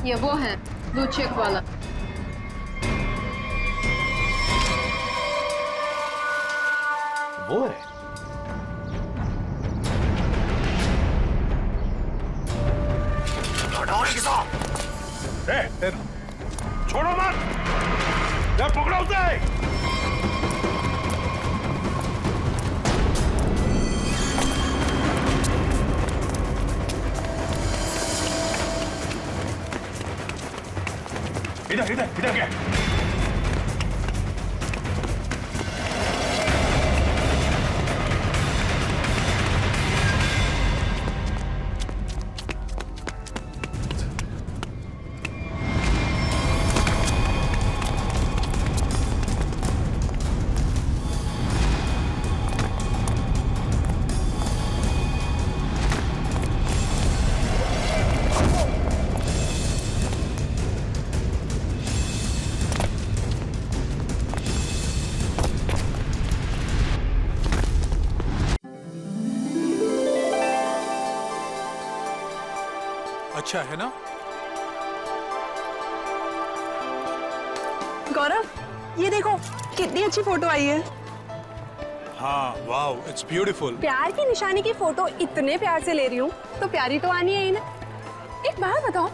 ये वो है ब्लू चेक वाला। वो है? छोड़ो मत, जब पकड़ो उसे। इधर इधर इधर क्या? अच्छा है ना? गौरव, ये देखो कितनी अच्छी फोटो आई है। हाँ, वाओ, इट्स ब्यूटीफुल। प्यार की निशानी की फोटो इतने प्यार से ले रही हूँ तो प्यारी तो आनी है ही ना। एक बात बताओ,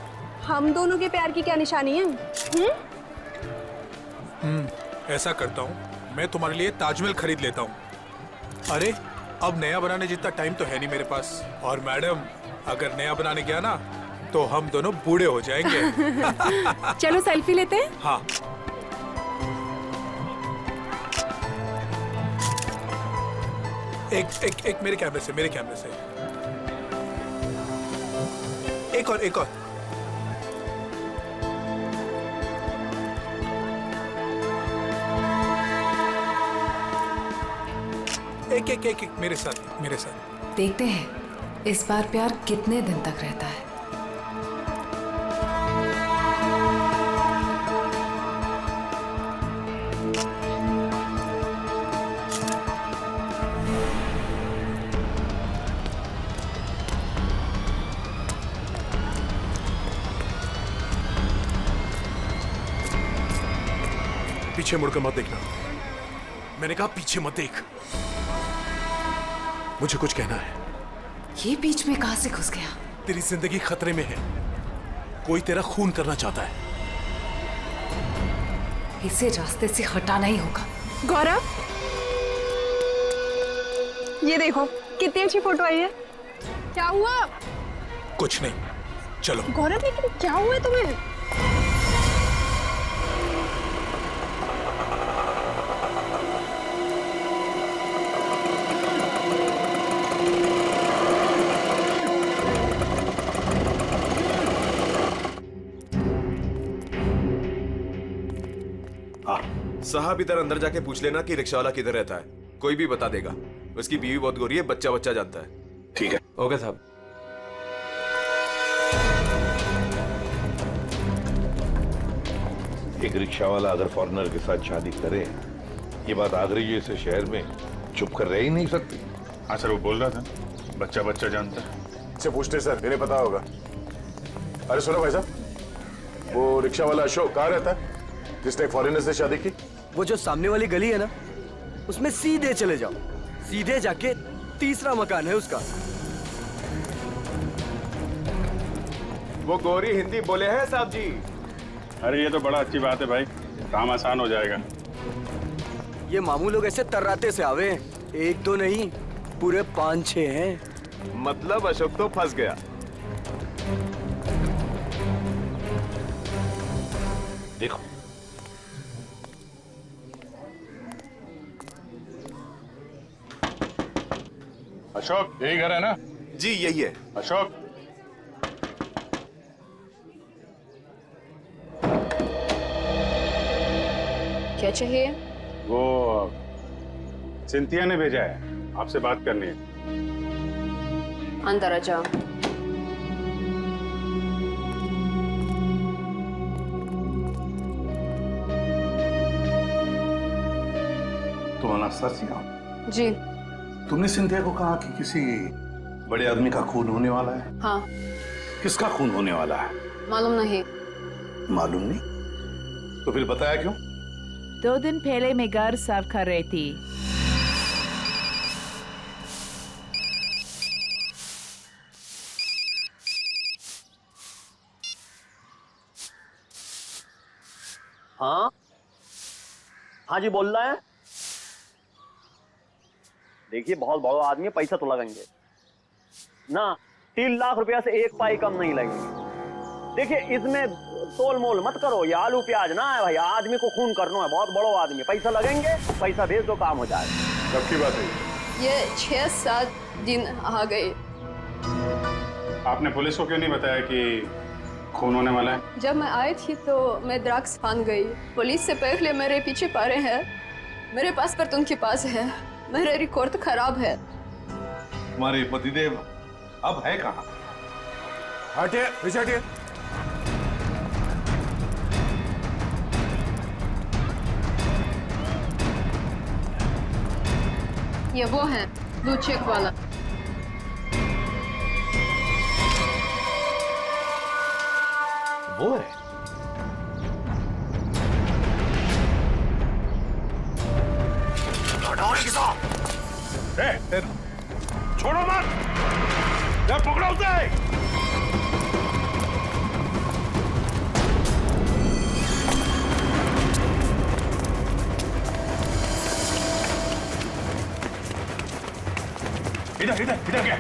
हम दोनों के प्यार की क्या निशानी है? ऐसा करता हूँ, मैं तुम्हारे लिए ताजमहल खरीद लेता हूँ। अरे, अब नया बनाने जितना टाइम तो है नहीं मेरे पास। और मैडम, अगर नया बनाने गया ना तो हम दोनों बूढ़े हो जाएंगे। चलो सेल्फी लेते हैं। हाँ। एक मेरे कैमरे से, एक और एक मेरे साथ। देखते हैं इस बार प्यार कितने दिन तक रहता है। पीछे मुड़कर मत देखना। मैंने कहा पीछे मत देख। मुझे कुछ कहना है। ये बीच में कहां से घुस गया? तेरी जिंदगी खतरे में है। कोई तेरा खून करना चाहता है। इसे रास्ते से हटाना ही होगा। गौरव, ये देखो कितनी अच्छी फोटो आई है। क्या हुआ? कुछ नहीं, चलो। गौरव, लेकिन क्या हुआ तुम्हें? साहब, इधर अंदर जाके पूछ लेना कि रिक्शा वाला किधर रहता है। कोई भी बता देगा। उसकी बीवी बहुत गोरी है, बच्चा जानता है। ठीक है। ओके साहब। एक रिक्शा वाला अगर फॉरेनर के साथ शादी करे, ये बात आगरी जैसे शहर में चुप कर रह ही नहीं सकती। हाँ सर, वो बोल रहा था बच्चा जानता है। इससे पूछते सर, इन्हें पता होगा। अरे सुनो भाई साहब, वो रिक्शा वाला अशोक कहाँ रहता है जिसने एक फॉरेनर से शादी की? वो जो सामने वाली गली है ना, उसमें सीधे चले जाओ। सीधे जाके तीसरा मकान है उसका। वो गोरी हिंदी बोले हैं साहब जी। अरे ये तो बड़ा अच्छी बात है भाई, काम आसान हो जाएगा। ये मामू लोग ऐसे तर्राते से आवे, एक दो नहीं पूरे 5-6 हैं। मतलब अशोक तो फंस गया। देखो, अशोक, यही घर है ना? जी यही है। अशोक, क्या चाहिए? वो सिंथिया ने भेजा है, आपसे बात करनी है। अंदर आ जाओ। तुम अनास्तासिया? जी। तुमने सिंथिया को कहा कि किसी बड़े आदमी का खून होने वाला है? हाँ। किसका खून होने वाला है? मालूम नहीं। मालूम नहीं। तो फिर बताया क्यों? 2 दिन पहले मैं घर साफ कर रही थी। हाँ हाँ जी, बोल रहा है। देखिए बहुत बड़ा आदमी है, पैसा तो लगेंगे ना। 3 लाख रुपया से 1 पाई कम नहीं लगेंगे। देखिए इसमें तोल मोल मत करो, ये आलू प्याज ना है भाई, आदमी को खून करना है, बहुत बड़ा आदमी है। पैसा लगेंगे, पैसा भेज दो, काम हो जाएगा। कब की बात है? ये 6-7 दिन आ गए। आपने पुलिस को क्यों नहीं बताया कि खून होने वाला है? जब मैं आई थी तो मैं ड्रग्स फान गई। पुलिस से पहले मेरे पीछे पड़े हैं। मेरे पासपोर्ट उनके पास है, मेरे रिकॉर्ड खराब है। तुम्हारे पतिदेव अब है कहाँ? हटिए, पीछे हटिए। ये वो है ब्लू चेक वाला। वो है? छोड़ो मत, या पकड़ो उसे। इधर इधर इधर क्या?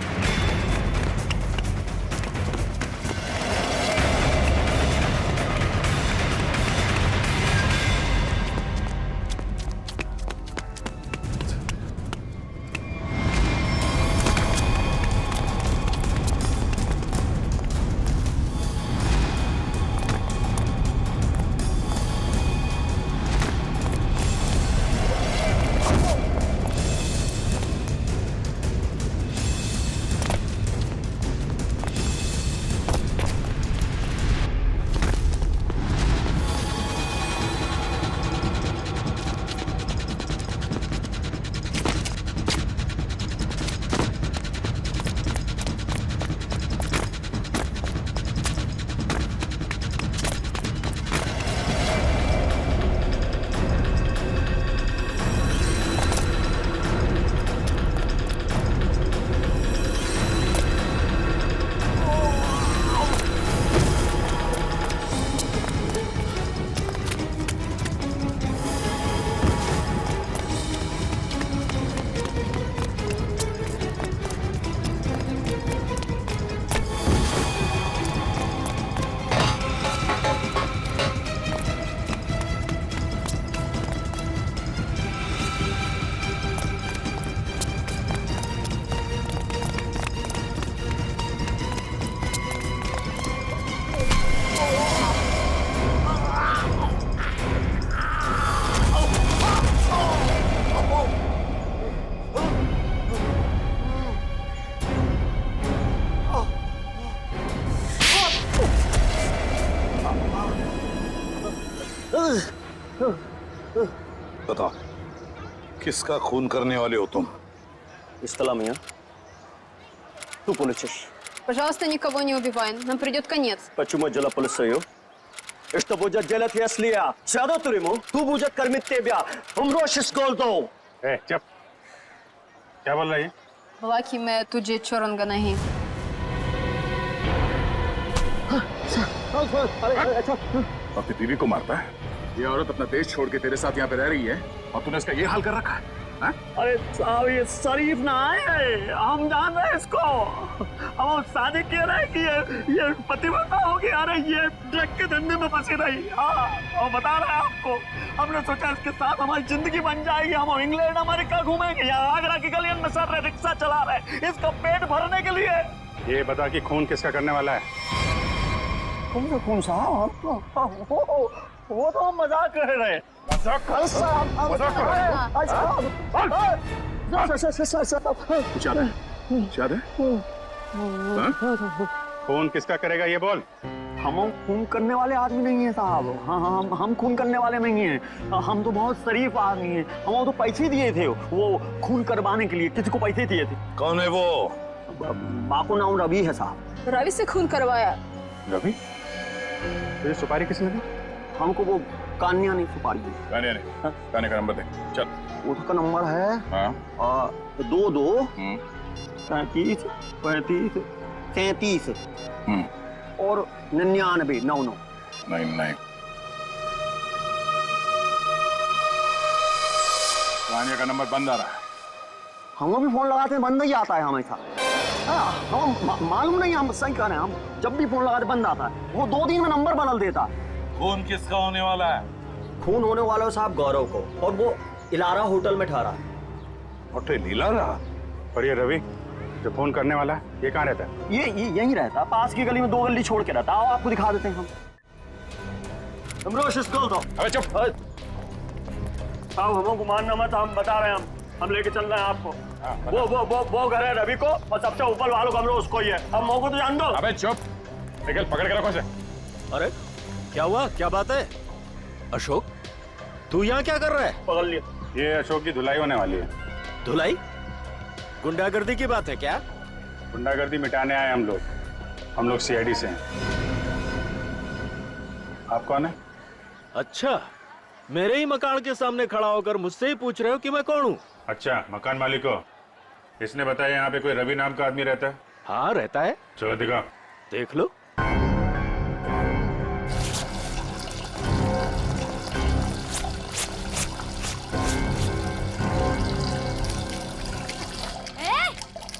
बताओ, किसका खून करने वाले हो तुम? Исталамия. Tu полицейский. Пожалуйста, никого не убивай, нам придет конец. Почему дело полицию? И что будет делать, если я сяду в тюрьму? Ту будет кормить тебя. Умрешь с голоду. चुप। क्या बोल रही है? बोला कि मैं तुझे छोड़ूंगा नहीं। अपनी बीवी को मारता है? ये औरत अपना देश छोड़ के तेरे साथ यहाँ पे रह रही है और तूने इसका ये हाल कर रखा है? अरे साहब, ये शरीफ ना है, हम जान रहे हैं इसको। हम शादी कह रहे हैं कि ये पतिव्रता होगी। अरे ये ड्रग के धंधे में फंसी रही। हाँ, और बता रहे हैं आपको, हमने सोचा इसके साथ हमारी जिंदगी बन जाएगी। हम इंग्लैंड अमेरिका घूमेंगे, यहाँ आगरा की गलियन में सर रहे, रिक्शा चला रहे, इसका पेट भरने के लिए। ये बता कि खून किसका करने वाला है? कौन साहब? वो तो हम मजाक कर रहे हैं। मजाक कर रहे हैं? कुछ याद है? खून किसका करेगा ये बोल। हम खून करने वाले आदमी नहीं है साहब। हाँ, हम खून करने वाले नहीं हैं। हम तो बहुत शरीफ आदमी हैं। हम तो पैसे दिए थे वो खून करवाने के लिए। किसी को पैसे दिए थे। कौन है वो? बापू नाम रवि है साहब। रवि से खून करवाया। रवि? तो ये सुपारी किसने दी? हमको वो कान्या ने सुपारी दी। कान्या ने? कान्या का नंबर दे चल। उसका नंबर है हाँ 22 35 35 37 और 99 99। नहीं कान्या का नंबर बंद आ रहा है। हम भी फोन लगाते हैं बंद ही आता है हमेशा। हम मालूम नहीं, हम सही कह रहे हैं, हम जब भी फोन लगाते बंद आता है। वो 2 दिन में नंबर बदल देता है। खून किसका होने वाला है? खून होने वाला है साहब गौरव को, और वो इलारा होटल में ठहरा है। होटल इलारा? और ये रवि जो फोन करने वाला है ये कहाँ रहता है? ये यहीं रहता है, पास की गली में 2 गली छोड़ के रहता है। आओ आपको दिखा देते हैं हम। अबे चुप। आओ, हमको मानना मत, हम बता रहे हैं, हम लेके चल रहे हैं आपको। वो घर है रवि को, और सबसे ऊपर वालों कमरा उसको ही है। हम मौको तो जान दो। अबे चुप, निकल, पकड़ के रखो इसे। अरे क्या हुआ, क्या बात है? अशोक तू यहाँ क्या कर रहा है? पकड़ लिया। ये अशोक की धुलाई होने वाली है। धुलाई? गुंडागर्दी की बात है क्या? गुंडागर्दी मिटाने आए हम लोग CID से हैं। आप कौन है? अच्छा, मेरे ही मकान के सामने खड़ा होकर मुझसे ही पूछ रहे हो कि मैं कौन हूँ? अच्छा, मकान मालिक हो। इसने बताया यहाँ पे कोई रवि नाम का आदमी रहता है? हाँ रहता है। चलो दिखाओ। देख लो।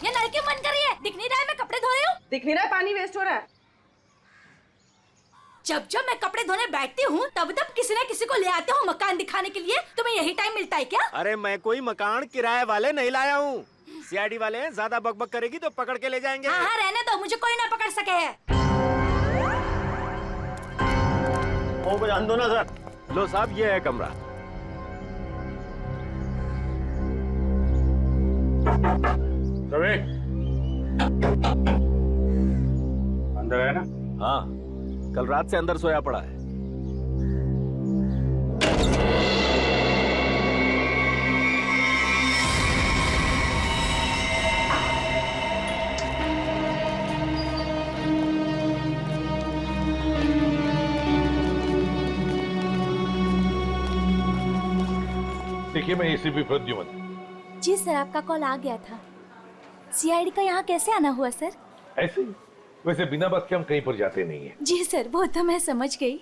ये नल क्यों बंद कर रही है? दिख नहीं रहा है मैं कपड़े धो रही हूँ? दिख नहीं रहा है पानी वेस्ट हो रहा है। जब जब मैं कपड़े धोने बैठती हूँ तब तब किसी न किसी को ले आते हो मकान दिखाने के लिए। तुम्हें यही टाइम मिलता है क्या? अरे मैं कोई मकान किराए वाले नहीं लाया हूँ। CID वाले हैं, ज्यादा बकबक करेगी तो पकड़ के ले जाएंगे। हाँ रहने दो, मुझे कोई ना पकड़ सके है। को जान दो ना सर। लो साहब, ये है कमरा। रवि अंदर है ना? हाँ, कल रात से अंदर सोया पड़ा है। देखिए, मैं ACP प्रद्युमन। जी सर, आपका कॉल आ गया था। CID का यहाँ कैसे आना हुआ सर? ऐसे ही, वैसे बिना बात के हम कहीं पर जाते नहीं है। जी सर, वो तो मैं समझ गई,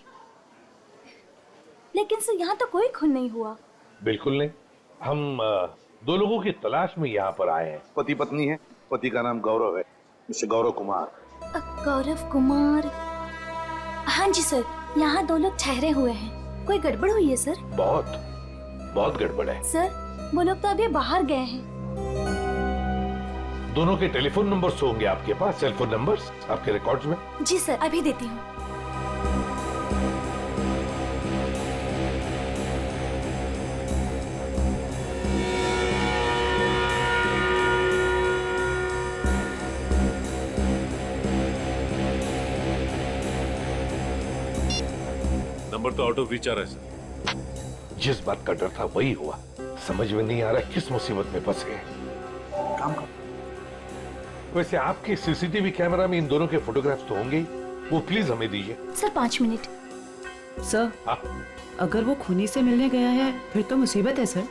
लेकिन सर यहाँ तो कोई खून नहीं हुआ। बिल्कुल नहीं। हम 2 लोगों की तलाश में यहाँ पर आए हैं। पति पत्नी है। पति का नाम गौरव है, मिस्टर गौरव कुमार। गौरव कुमार? हाँ जी सर, यहाँ 2 लोग ठहरे हुए हैं। कोई गड़बड़ हुई है सर? बहुत गड़बड़ है सर। वो लोग तो अभी बाहर गए हैं। दोनों के टेलीफोन नंबर्स होंगे आपके पास, सेलफोन नंबर्स आपके रिकॉर्ड्स में? जी सर, अभी देती हूँ। नंबर तो आउट ऑफ रीच आ रहा है सर। जिस बात का डर था वही हुआ। समझ में नहीं आ रहा किस मुसीबत में फंस गए। काम कर। वैसे आपके CCTV कैमरा में इन दोनों के फोटोग्राफ्स तो होंगे ही, वो प्लीज हमें दीजिए। Sir 5 minute. सर, अगर वो खूनी से मिलने गया है फिर तो मुसीबत है सर।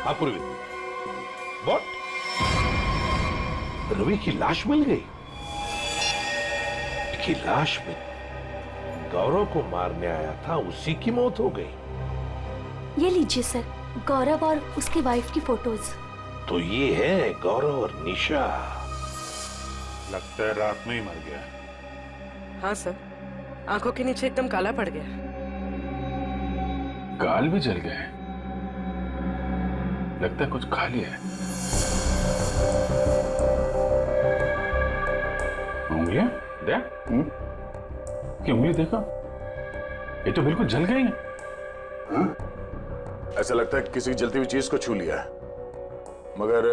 हाँ पूर्वी, व्हाट? रवि की लाश मिल गई? की लाश में गौरव को मारने आया था, उसी की मौत हो गई। ये लीजिए सर, गौरव और उसकी वाइफ की फोटोज। तो ये है गौरव और निशा। लगता है रात में ही मर गया। हाँ सर, आंखों के नीचे एकदम काला पड़ गया। गाल भी जल गए। लगता है कुछ खा लिया है। उंगलियां देख। की उंगली देखो, ये तो बिल्कुल जल गई है। ऐसा लगता है किसी जलती हुई चीज को छू लिया है, मगर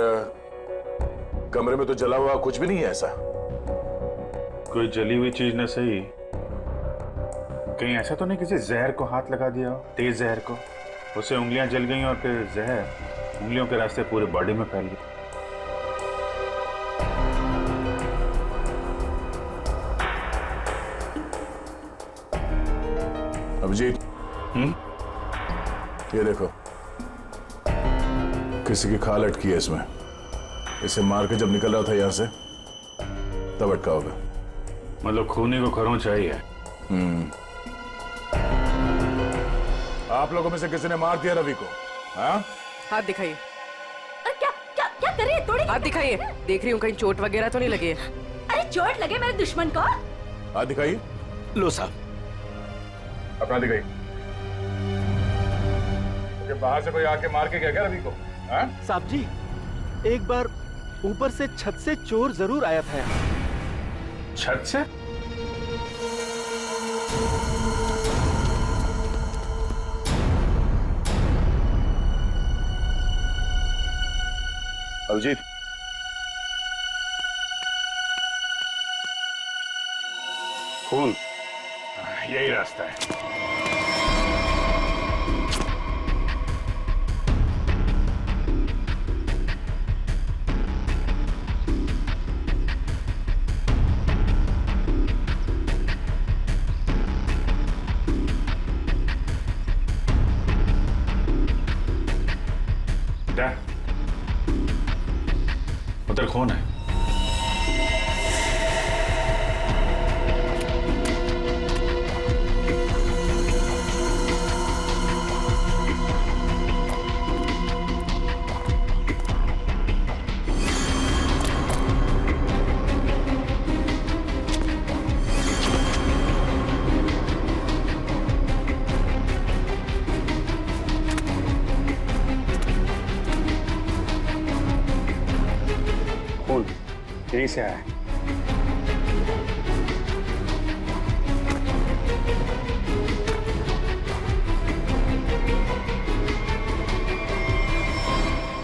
कमरे में तो जला हुआ कुछ भी नहीं है। ऐसा कोई जली हुई चीज न सही, कहीं ऐसा तो नहीं किसी जहर को हाथ लगा दिया हो, तेज जहर को, उससे उंगलियां जल गई और फिर जहर उंगलियों के रास्ते पूरे बॉडी में फैल गया। अभिजीत, ये देखो, किसी की खाल अटकी है इसमें। इसे मार के जब निकल रहा था यहाँ से तब अटका होगा। मतलब खूनी को खरोंच चाहिए। आप लोगों में से किसी ने मार दिया रवि को? हाँ, हाथ दिखाइए। क्या क्या क्या कर रही है? थोड़ी हाथ दिखाइए। देख रही हूँ कहीं चोट वगैरह तो नहीं लगी है। अरे चोट लगे मेरे दुश्मन को। हाथ दिखाइए। लो साहब, अपना दिखाइए। मुझे बाहर से कोई आके मार के क्या रवि को? हाँ? साहब जी, एक बार ऊपर से छत से चोर जरूर आया था। छत से? अभिजीत, खून, यही रास्ता है। उधर खून है। यहीं से आया है।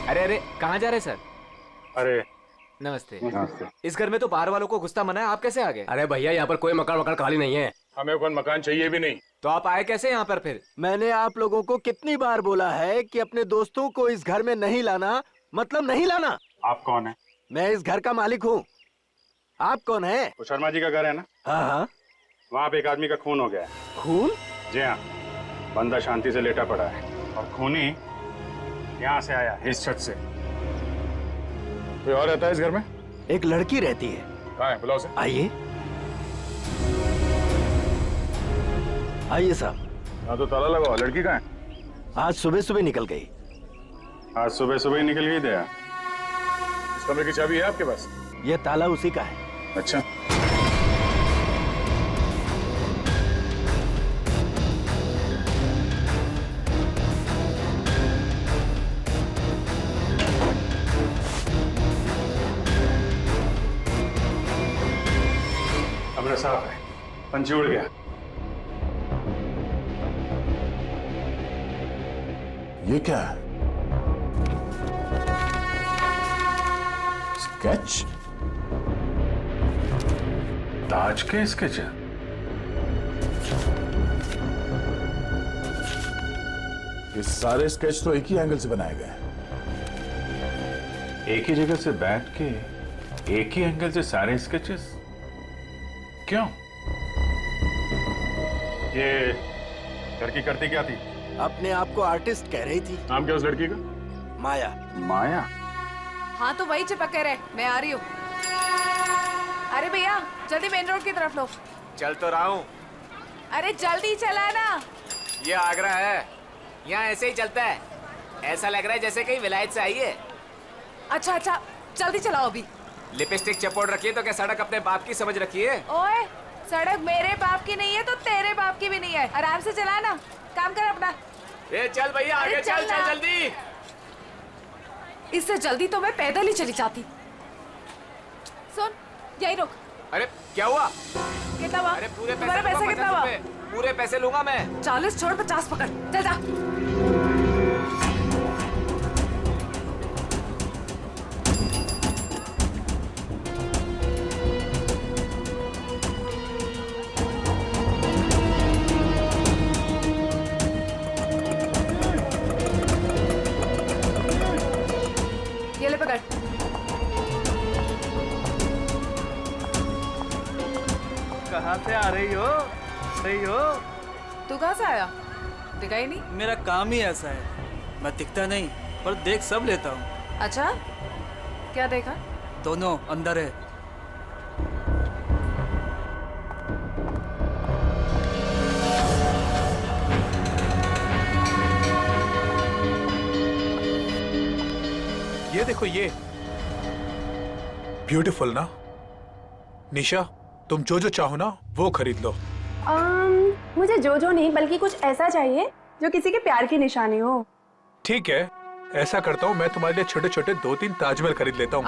अरे अरे, कहाँ जा रहे सर? अरे नमस्ते। नमस्ते। इस घर में तो बाहर वालों को घुसता मना है, आप कैसे आ गए? अरे भैया, यहाँ पर कोई मकान खाली नहीं है। हमें कोई मकान चाहिए भी नहीं। तो आप आए कैसे यहाँ पर फिर? मैंने आप लोगों को कितनी बार बोला है कि अपने दोस्तों को इस घर में नहीं लाना, मतलब नहीं लाना। आप कौन है? मैं इस घर का मालिक हूँ। आप कौन है? वो शर्मा जी का घर है ना? हाँ हाँ। वहाँ पे एक आदमी का खून हो गया है। खून? जी हाँ, बंदा शांति से लेटा पड़ा है और खूनी यहाँ से आया, इस छत से। कोई और रहता है इस घर में? एक लड़की रहती है। कहाँ है? बुलाओ उसे। आइए आइए साहब। हाँ, तो ताला लगाओ। लड़की कहाँ है? आज सुबह सुबह निकल गई। आज सुबह सुबह ही निकल गई दया। इस कमरे की चाबी है आपके पास? ये ताला उसी का है। अच्छा, कमरा साफ है, पंची उड़ गया। ये क्या है? स्केच? ताज के स्केच है। ये सारे स्केच तो एक ही एंगल से बनाए गए हैं। एक ही जगह से बैठ के एक ही एंगल से सारे स्केचेस? क्यों? ये लड़की करती क्या थी? अपने आप को आर्टिस्ट कह रही थी। नाम क्या उस लड़की का? माया। माया? हाँ तो वही चिपके रहे, मैं आ रही हूँ। अरे भैया जल्दी मेन रोड की तरफ लो। चल तो रहा हूँ। अरे जल्दी चला ना। ये आगरा है, यहाँ ऐसे ही चलता है। ऐसा लग रहा है जैसे कहीं विलायत से आई है। अच्छा अच्छा, जल्दी चलाओ अभी। लिपस्टिक चपोड़ रखी है तो क्या सड़क अपने बाप की समझ रखी है? ओए, सड़क मेरे बाप की नहीं है तो तेरे बाप की भी नहीं है। आराम से चला ना, काम कर अपना। ए चल भैया आगे चल चल जल्दी। इससे जल्दी तो मैं पैदल ही चली जाती। सुन, यही रुक। अरे क्या हुआ? कितना हुआ? अरे पूरे तुम्हारे पैसे कितना हुआ? पूरे पैसे लूंगा मैं। 40 छोड़ 50 पकड़, चल जा। ये ले पकड़। कहाँ से आ रही हो? तू कहाँ से आया? दिखा ही नहीं। मेरा काम ही ऐसा है, मैं दिखता नहीं पर देख सब लेता हूँ। अच्छा, क्या देखा? दोनों अंदर है। ये देखो, ये ब्यूटीफुल ना। निशा, तुम जो जो चाहो ना वो खरीद लो। मुझे जो नहीं बल्कि कुछ ऐसा चाहिए जो किसी के प्यार की निशानी हो। ठीक है, ऐसा करता हूँ, मैं तुम्हारे लिए छोटे छोटे 2-3 ताजमहल खरीद लेता हूँ।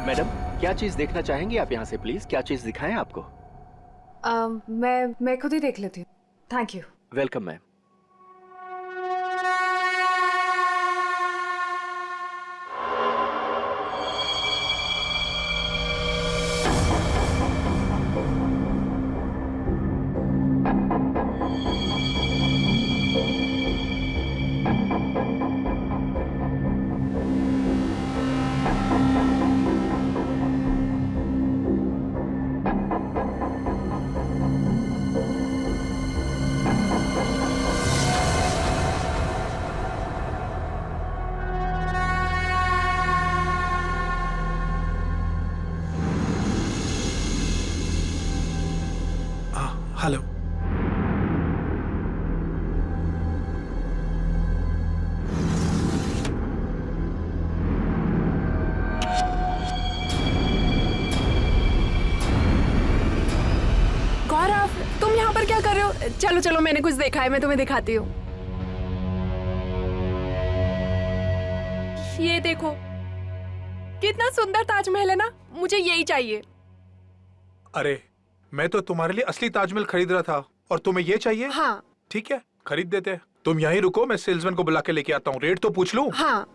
मैडम, क्या चीज देखना चाहेंगी आप यहाँ से? प्लीज, क्या चीज दिखाएं आपको? मैं खुद ही देख लेती हूँ। Thank you. Welcome ma'am. Hello. Gaurav, तुम यहाँ पर क्या कर रहे हो? चलो चलो, मैंने कुछ देखा है, मैं तुम्हें दिखाती हूँ। ये देखो, कितना सुंदर ताजमहल है ना। मुझे यही चाहिए। अरे, मैं तो तुम्हारे लिए असली ताजमहल खरीद रहा था और तुम्हें ये चाहिए? हाँ। ठीक है, खरीद देते हैं। तुम यहीं रुको, मैं सेल्समैन को बुला के लेके आता हूँ। रेट तो पूछ लूं? हाँ।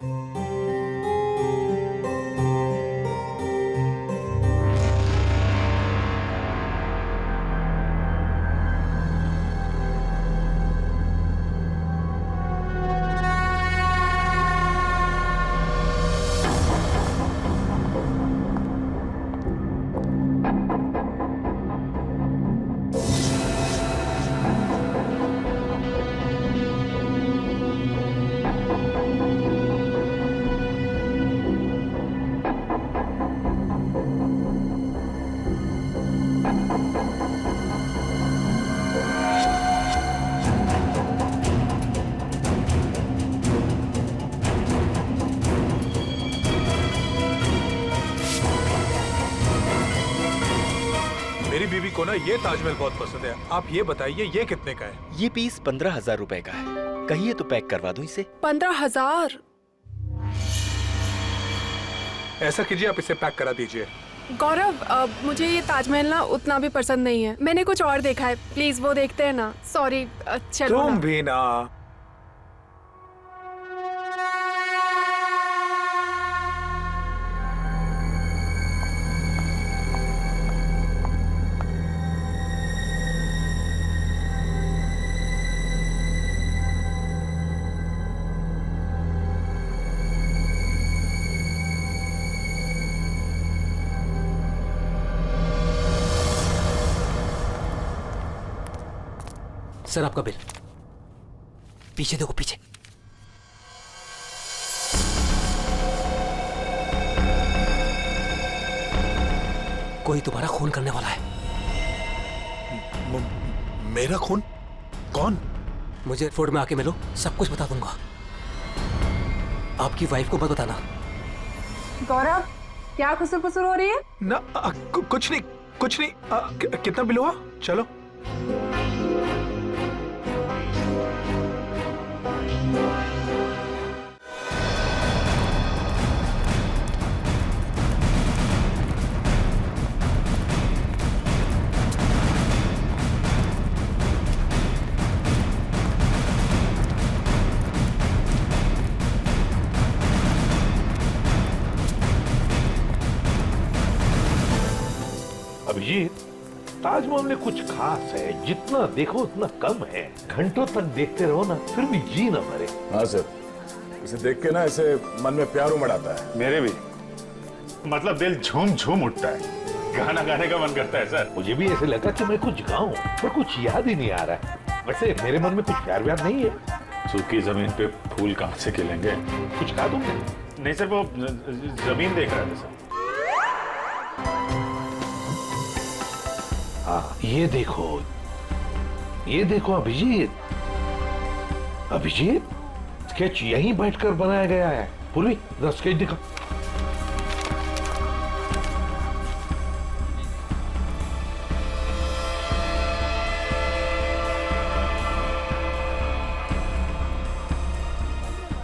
मेरी बीवी को ना ये ताजमहल बहुत पसंद है। आप ये बताइए, ये कितने का है? ये पीस 15,000 रुपए का है। कहिए तो पैक करवा दूं इसे। 15,000? ऐसा कीजिए, आप इसे पैक करा दीजिए। गौरव, मुझे ये ताजमहल ना उतना भी पसंद नहीं है। मैंने कुछ और देखा है, प्लीज वो देखते हैं ना। सॉरी, चलो तुम ना। भी ना। सर, आपका बिल। पीछे देखो, पीछे। कोई तुम्हारा खून करने वाला है। मेरा खून? कौन? मुझे एयरपोर्ट में आके मिलो, सब कुछ बता दूंगा। आपकी वाइफ को मत बताना। गौरव, क्या खुसुर फुसुर हो रही है? ना, कुछ नहीं, कुछ नहीं। कितना बिल हुआ? चलो। अभिजीत, ताजमहल में कुछ खास है, जितना देखो उतना कम है। घंटों तक देखते रहो ना, फिर भी जी ना भरे। हाँ सर, इसे देख के ना ऐसे मन में प्यार उमड़ आता है। मेरे भी, मतलब दिल झूम झूम उठता है, गाना गाने का मन करता है सर। मुझे भी ऐसे लगा कि मैं कुछ गाऊं, पर कुछ याद ही नहीं आ रहा है। वैसे मेरे मन में कुछ प्यार व्यार नहीं है। सूखी जमीन पे फूल कहाँ से खिलेंगे? कुछ कहा तुमने? नहीं सर, वो जमीन देख रहा था सर। हाँ, ये देखो अभिजीत। अभिजीत, स्केच यहीं बैठकर बनाया गया है। पूर्वी, जरा स्केच दिखा।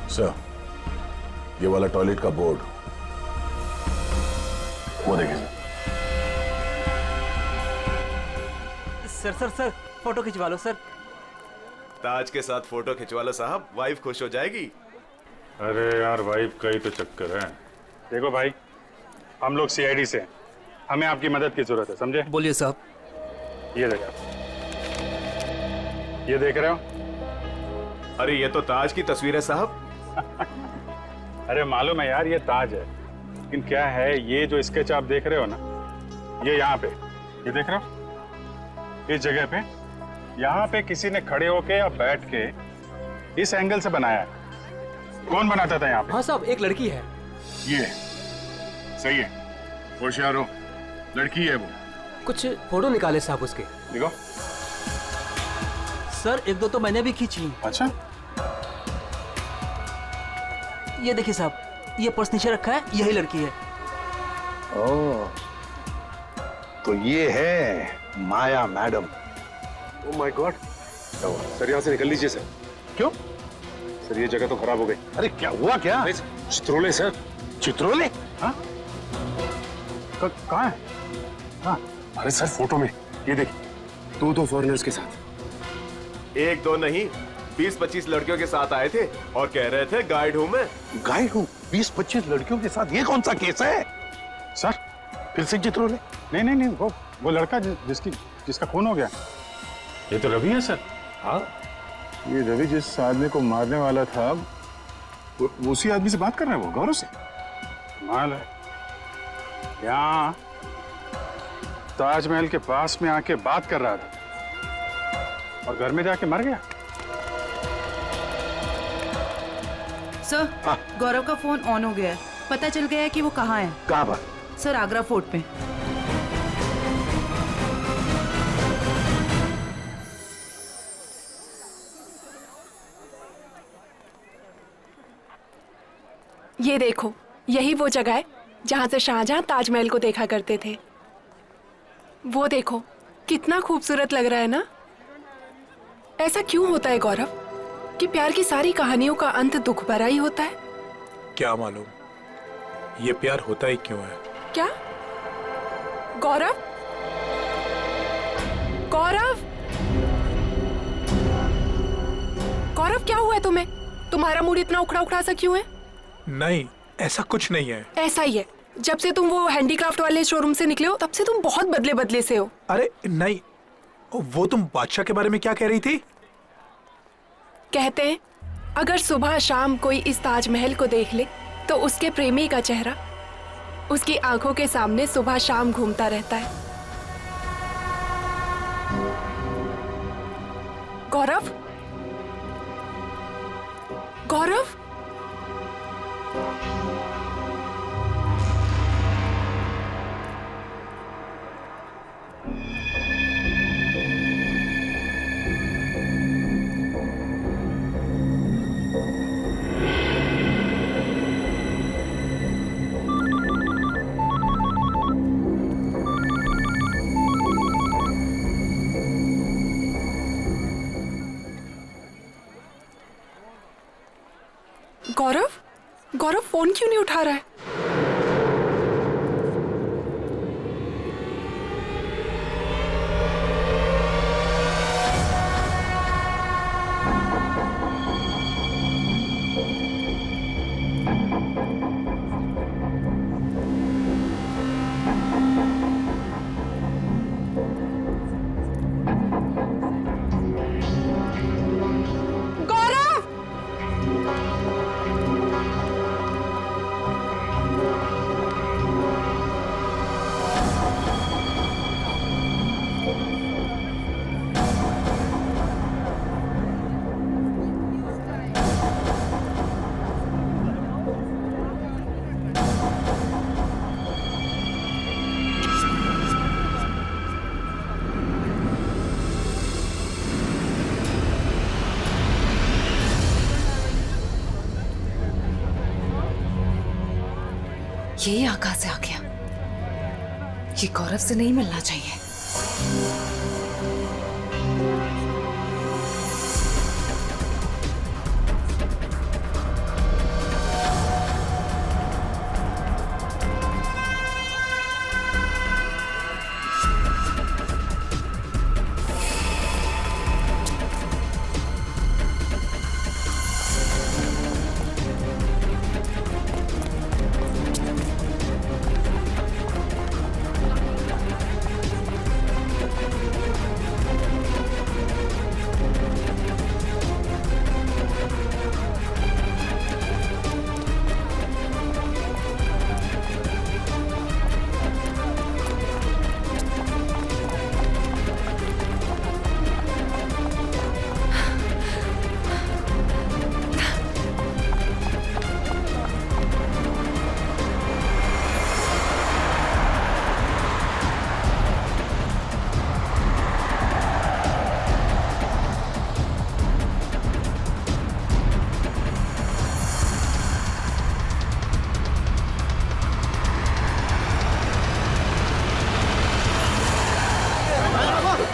सर, ये वाला टॉयलेट का बोर्ड, वो देखिए सर। सर फोटो खिंचवा लो सर। ताज के साथ फोटो खिंचवा लो साहब, वाइफ खुश हो जाएगी। अरे यार, वाइफ का ही तो चक्कर है। देखो भाई, हम लोग सीआईडी से हैं, हमें आपकी मदद की जरूरत है, समझे? बोलिए साहब। ये देखो, ये देख रहे हो? अरे ये तो ताज की तस्वीर है साहब। अरे मालूम है यार, ये ताज है, लेकिन क्या है, ये जो स्केच आप देख रहे हो ना, ये यहाँ पे, ये देख रहे हो, इस जगह पे, यहाँ पे किसी ने खड़े होके या बैठ के इस एंगल से बनाया है। कौन बनाता था यहाँ पे? हाँ साहब, एक लड़की है। ये सही है, होशियार हो, लड़की है वो। कुछ फोटो निकाले साहब उसके। देखो सर, एक दो तो मैंने भी खींची। अच्छा, ये देखिए साहब, ये पर्स नीचे रखा है, यही लड़की है। ओह, तो ये है Maya madam. Oh my God. Sir, यहाँ से निकल लीजिए सर। क्यों? सर, ये जगह तो खराब हो गई। अरे क्या हुआ क्या? चित्रोले सर। चित्रोले? हाँ? कहाँ है? हाँ? अरे सर, फोटो में ये देखिए, दो फॉरेनर्स के साथ। एक दो नहीं, 20-25 लड़कियों के साथ आए थे और कह रहे थे गाइड हूं मैं। गाइड हूँ? 20-25 लड़कियों के साथ? ये कौन सा केस है सर? फिर से चित्रोले? नहीं, वो लड़का जिसका खून हो गया। ये तो रवि है सर। हाँ, ये रवि जिस आदमी को मारने वाला था, वो उसी आदमी से बात कर रहा है, वो गौरव से। माल है, यहाँ ताजमहल के पास में आके बात कर रहा था और घर में जाके मर गया। सर, गौरव का फोन ऑन हो गया है। पता चल गया है कि वो कहाँ है। कहाँ पर? सर, आगरा फोर्ट पे। ये देखो, यही वो जगह है जहां से शाहजहां ताजमहल को देखा करते थे। वो देखो, कितना खूबसूरत लग रहा है ना। ऐसा क्यों होता है गौरव कि प्यार की सारी कहानियों का अंत दुख भरा ही होता है? क्या मालूम ये प्यार होता ही क्यों है। क्या? गौरव, गौरव, गौरव, क्या हुआ है तुम्हें? तुम्हारा मूड इतना उखड़ा उखड़ा सा क्यों है? नहीं, ऐसा कुछ नहीं है। ऐसा ही है। जब से तुम वो हैंडीक्राफ्ट वाले शोरूम से निकले हो, तब से तुम बहुत बदले बदले से हो। अरे नहीं, वो तुम बादशाह के बारे में क्या कह रही थी? कहते हैं अगर सुबह शाम कोई इस ताजमहल को देख ले तो उसके प्रेमी का चेहरा उसकी आंखों के सामने सुबह शाम घूमता रहता है। गौरव, गौरव, गौरव, गौरव फोन क्यों नहीं उठा रहा है? ये यहाँ कहाँ से आ गया? ये गौरव से नहीं मिलना चाहिए।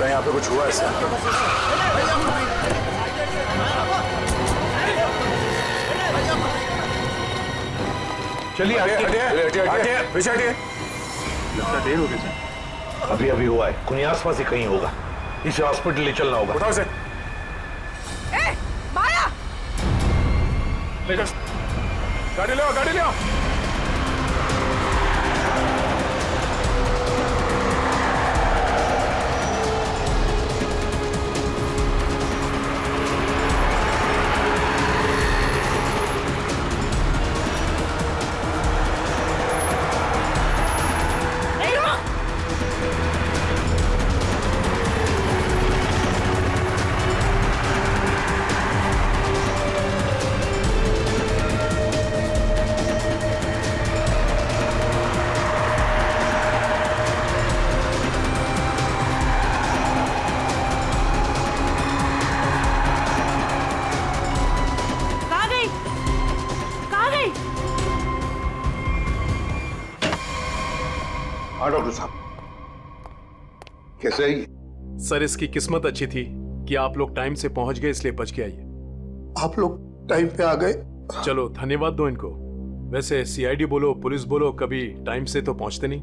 यहाँ पे कुछ हुआ ऐसा? चलिए हटिए, पीछे हटिए। लगता देर हो गई सर। अभी अभी हुआ है, कोई आसपास ही कहीं होगा। इसे हॉस्पिटल ले चलना होगा। उठाओ इसे। माया! गाड़ी ले आओ, गाड़ी ले आओ। हाँ डॉक्टर साहब, कैसे आई? सर इसकी किस्मत अच्छी थी कि आप लोग टाइम से पहुंच गए, इसलिए बच के आई। आप लोग टाइम पे आ गए। चलो धन्यवाद दो इनको। वैसे सीआईडी बोलो, पुलिस बोलो, कभी टाइम से तो पहुंचते नहीं।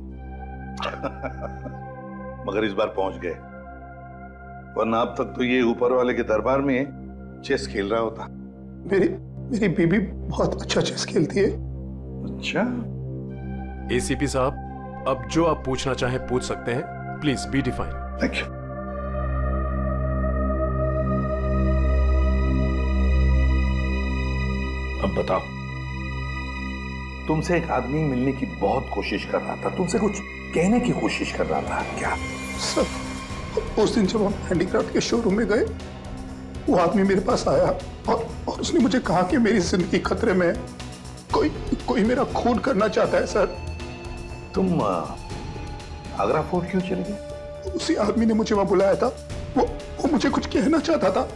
मगर इस बार पहुंच गए, वरना अब तक तो ये ऊपर वाले के दरबार में चेस खेल रहा होता। मेरी बीबी बहुत अच्छा चेस खेलती है। अच्छा। एसीपी साहब, अब जो आप पूछना चाहें पूछ सकते हैं। Please be define. Thank you. अब बताओ, तुमसे एक आदमी मिलने की बहुत कोशिश कर रहा था, तुमसे कुछ कहने की कोशिश कर रहा था, क्या? सर, उस दिन जब हम हैंडीक्राफ्ट के शोरूम में गए, वो आदमी मेरे पास आया और उसने मुझे कहा कि मेरी जिंदगी खतरे में है, कोई मेरा खून करना चाहता है। सर, तुम आगरा फोर्ट क्यों चले गए? उसी आदमी ने मुझे वहां बुलाया था। वो मुझे कुछ कहना चाहता था,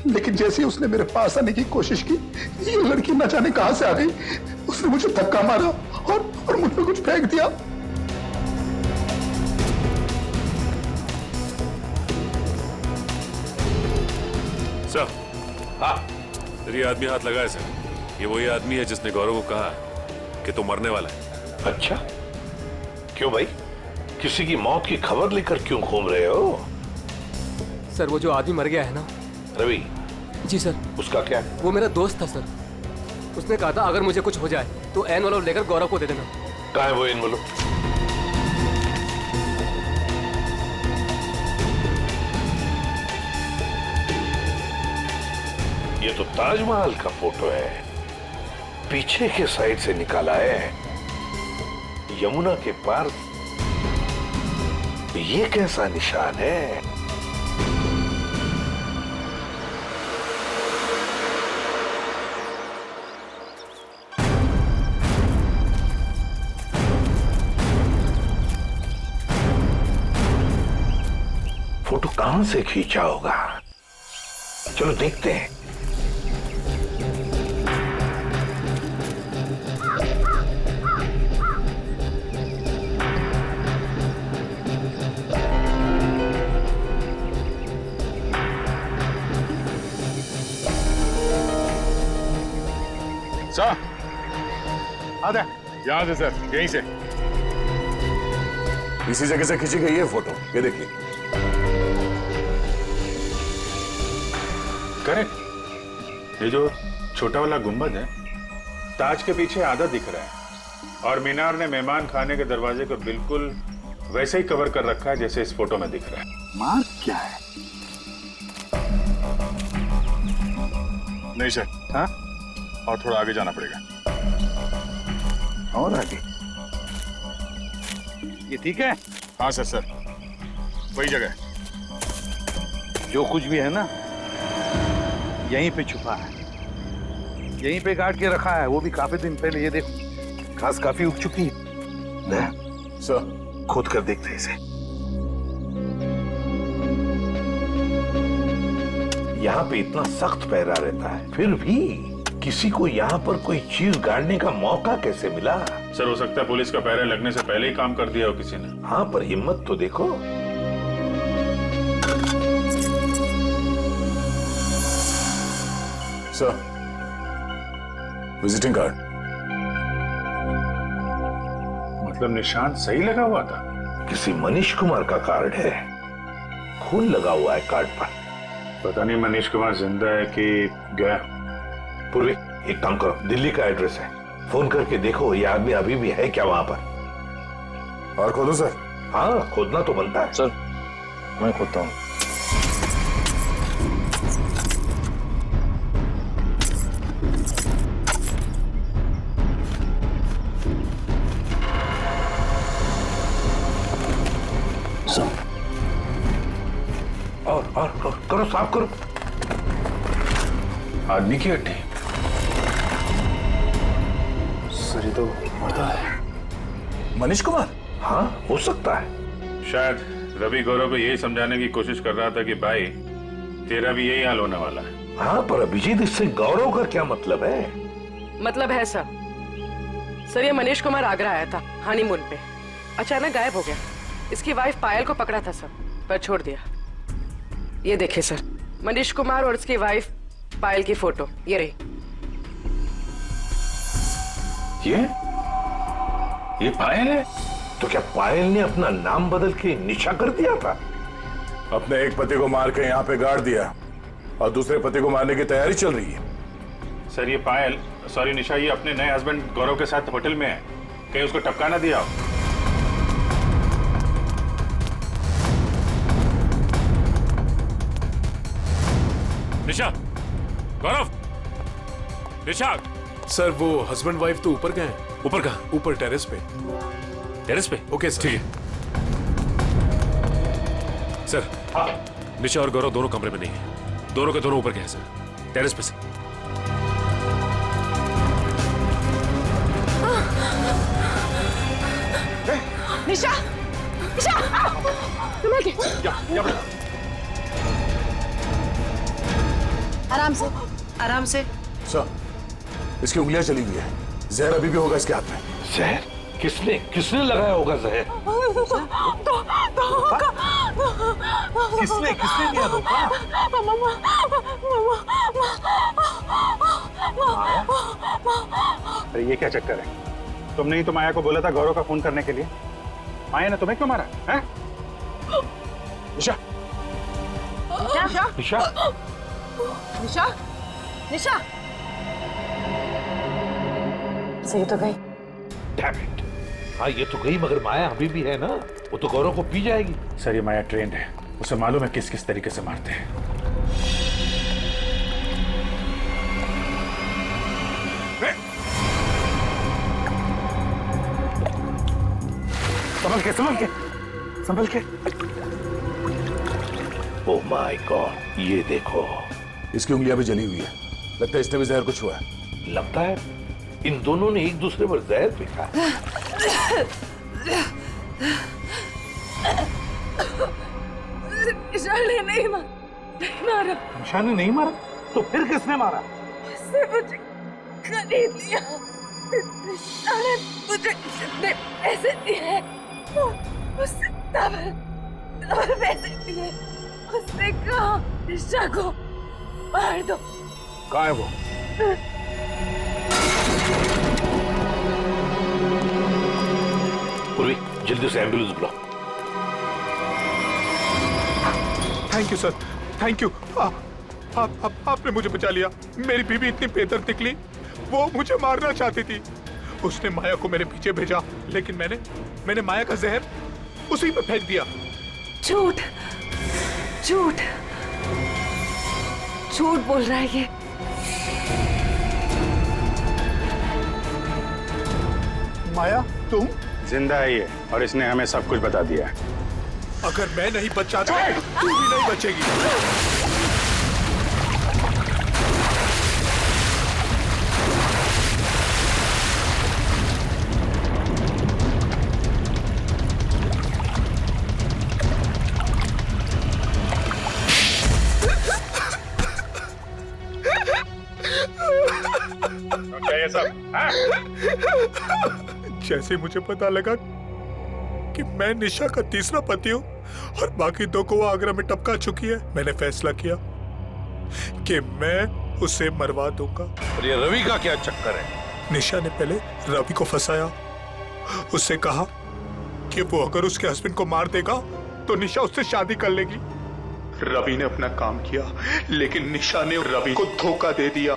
लेकिन जैसे ही उसने मेरे पास आने की कोशिश की, ये लड़की न जाने कहां से आ गई। उसने मुझे धक्का मारा और मुझ पे कुछ फेंक दिया। सर, हाँ, ये आदमी हाथ लगाए सर। ये वही आदमी है जिसने गौरव को कहा कि तू मरने वाला है। अच्छा, क्यों भाई? किसी की मौत की खबर लेकर क्यों घूम रहे हो? सर, वो जो आदमी मर गया है ना, रवि। जी सर। उसका क्या? वो मेरा दोस्त था सर। उसने कहा था अगर मुझे कुछ हो जाए तो एनवलप लेकर गौरव को दे देना। कहाँ है वो एनवलप? ये तो ताजमहल का फोटो है, पीछे के साइड से निकाला है, यमुना के पार। ये कैसा निशान है? फोटो कहां से खींचा होगा? चलो देखते हैं। यहाँ से सर, यहीं से। इसी जगह से खींची गई है फोटो, ये देखिए। करेक्ट। ये जो छोटा वाला गुंबद है, ताज के पीछे आधा दिख रहा है, और मीनार ने मेहमान खाने के दरवाजे को बिल्कुल वैसे ही कवर कर रखा है जैसे इस फोटो में दिख रहा है। मार्क क्या है? नहीं सर। हाँ? और थोड़ा आगे जाना पड़ेगा। और आगे? ये ठीक है? हाँ सर, सर वही जगह है। जो कुछ भी है ना, यहीं पे छुपा है, यहीं पे गाड़ के रखा है, वो भी काफी दिन पहले। ये देखो, घास काफी उग चुकी है। सर खोद कर देखते हैं इसे। यहाँ पे इतना सख्त पहरा रहता है, फिर भी किसी को यहाँ पर कोई चीज गाड़ने का मौका कैसे मिला? सर, हो सकता है पुलिस का पहरा लगने से पहले ही काम कर दिया हो किसी ने। हाँ, पर हिम्मत तो देखो। Sir, visiting card. मतलब निशान सही लगा हुआ था? किसी मनीष कुमार का कार्ड है, खून लगा हुआ है कार्ड पर। पता नहीं मनीष कुमार जिंदा है कि गया। पूर्वी, एक काम करो, दिल्ली का एड्रेस है, फोन करके देखो ये आदमी अभी भी है क्या वहां पर। और खोदो सर? हाँ, खोदना तो बनता है। सर, मैं खोदता हूँ। और करो, साफ करो। आदमी की हड्डी? सर, ये तो मरता है। मनीष कुमार? हाँ, हो सकता है। शायद रवि गौरव को यही समझाने की कोशिश कर रहा था कि भाई, तेरा भी यही हाल होने वाला है। हाँ, पर अभिजीत, इससे गौरव का क्या मतलब है? मतलब है सर, ये मनीष कुमार आगरा आया था हनीमून पे, अचानक गायब हो गया। इसकी वाइफ पायल को पकड़ा था सर, पर छोड़ दिया। ये देखिए सर, मनीष कुमार और उसकी वाइफ पायल की फोटो, ये रही। ये पायल है? तो क्या पायल ने अपना नाम बदल के निशा कर दिया था? अपने एक पति को मार के यहाँ पे गाड़ दिया और दूसरे पति को मारने की तैयारी चल रही है। सर, ये पायल, सॉरी निशा, ये अपने नए हस्बैंड गौरव के साथ होटल में है, कहीं उसको टपका ना दिया हो। निशा, गौरव, निशा। सर, वो हस्बैंड वाइफ तो ऊपर गए हैं। ऊपर कहाँ? ऊपर टेरेस पे। टेरेस पे? Okay sir. ठीक है सर। निशा और गौरव दोनों कमरे में नहीं है, दोनों के दोनों ऊपर गए हैं सर, टेरेस पे से। निशा, निशा, संभाल के। आराम से। सर, इसकी उंगलियां चली हुई है, जहर अभी भी होगा इसके हाथ में। जहर? किसने लगाया होगा जहर? किसने दिया धोखा? अरे ये क्या चक्कर है? तुमने ही तो माया को बोला था गौरव का फोन करने के लिए। माया ने तुम्हें क्यों मारा है? निशा, निशा, निशा, निशा, निशा। सही तो गई। Damn it! हाँ, ये तो गई, मगर माया अभी भी है ना, वो तो गौरव को पी जाएगी। सर, ये माया ट्रेंड है, उसे मालूम है किस किस तरीके से मारते हैं। संभल के। ओह माय गॉड, ये देखो, इसकी उंगलियां भी जली हुई है, लगता है इसने भी जहर कुछ हुआ है। लगता है इन दोनों ने एक दूसरे पर जहर फेंका। निशा ने नहीं मारा। निशा ने नहीं मारा? तो फिर किसने मारा? उसने मुझे खरीद लिया। निशा ने मुझे जितने पैसे दिए, उससे डबल पैसे दिए। उसने कहा निशा को मार दो। कहाँ है वो? जल्दी से एम्बुलेंस बुलाओ। Thank you sir, thank you. आपने मुझे बचा लिया। मेरी बीवी इतनी बेदर्द निकली, वो मुझे मारना चाहती थी। उसने माया को मेरे पीछे भेजा, लेकिन मैंने माया का जहर उसी पे फेंक दिया। झूठ झूठ झूठ बोल रहा है ये। माया तुम जिंदा है ये, और इसने हमें सब कुछ बता दिया है। अगर मैं नहीं बचा तो तू भी नहीं बचेगी। क्या ये सब? जैसे मुझे पता लगा कि मैं निशा का तीसरा पति हूँ और बाकी दो को वो आगरा में टपका चुकी है, मैंने फैसला किया कि मैं उसे मरवा दूंगा। और ये रवि का क्या चक्कर है? निशा ने पहले रवि को फंसाया, उससे कहा कि वो अगर उसके हस्बैंड को मार देगा तो निशा उससे शादी कर लेगी। रवि ने अपना काम किया, लेकिन निशा ने रवि को धोखा दे दिया।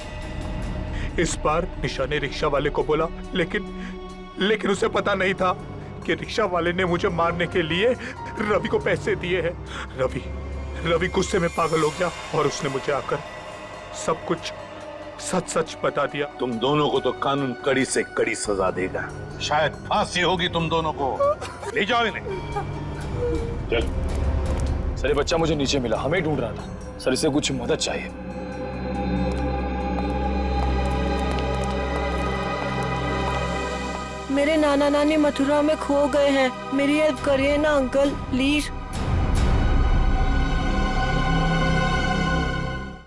इस बार निशा ने रिक्शा वाले को बोला, लेकिन उसे पता नहीं था कि रिक्शा वाले ने मुझे मारने के लिए रवि को पैसे दिए हैं। रवि गुस्से में पागल हो गया और उसने मुझे आकर सब कुछ सच सच बता दिया। तुम दोनों को तो कानून कड़ी से कड़ी सजा देगा, शायद फांसी होगी तुम दोनों को। ले जाओ इन्हें। चल। सर ये बच्चा मुझे नीचे मिला, हमें ढूंढ रहा था। सर इसे कुछ मदद चाहिए। मेरे नाना नानी मथुरा में खो गए हैं, मेरी हेल्प करिए ना अंकल प्लीज।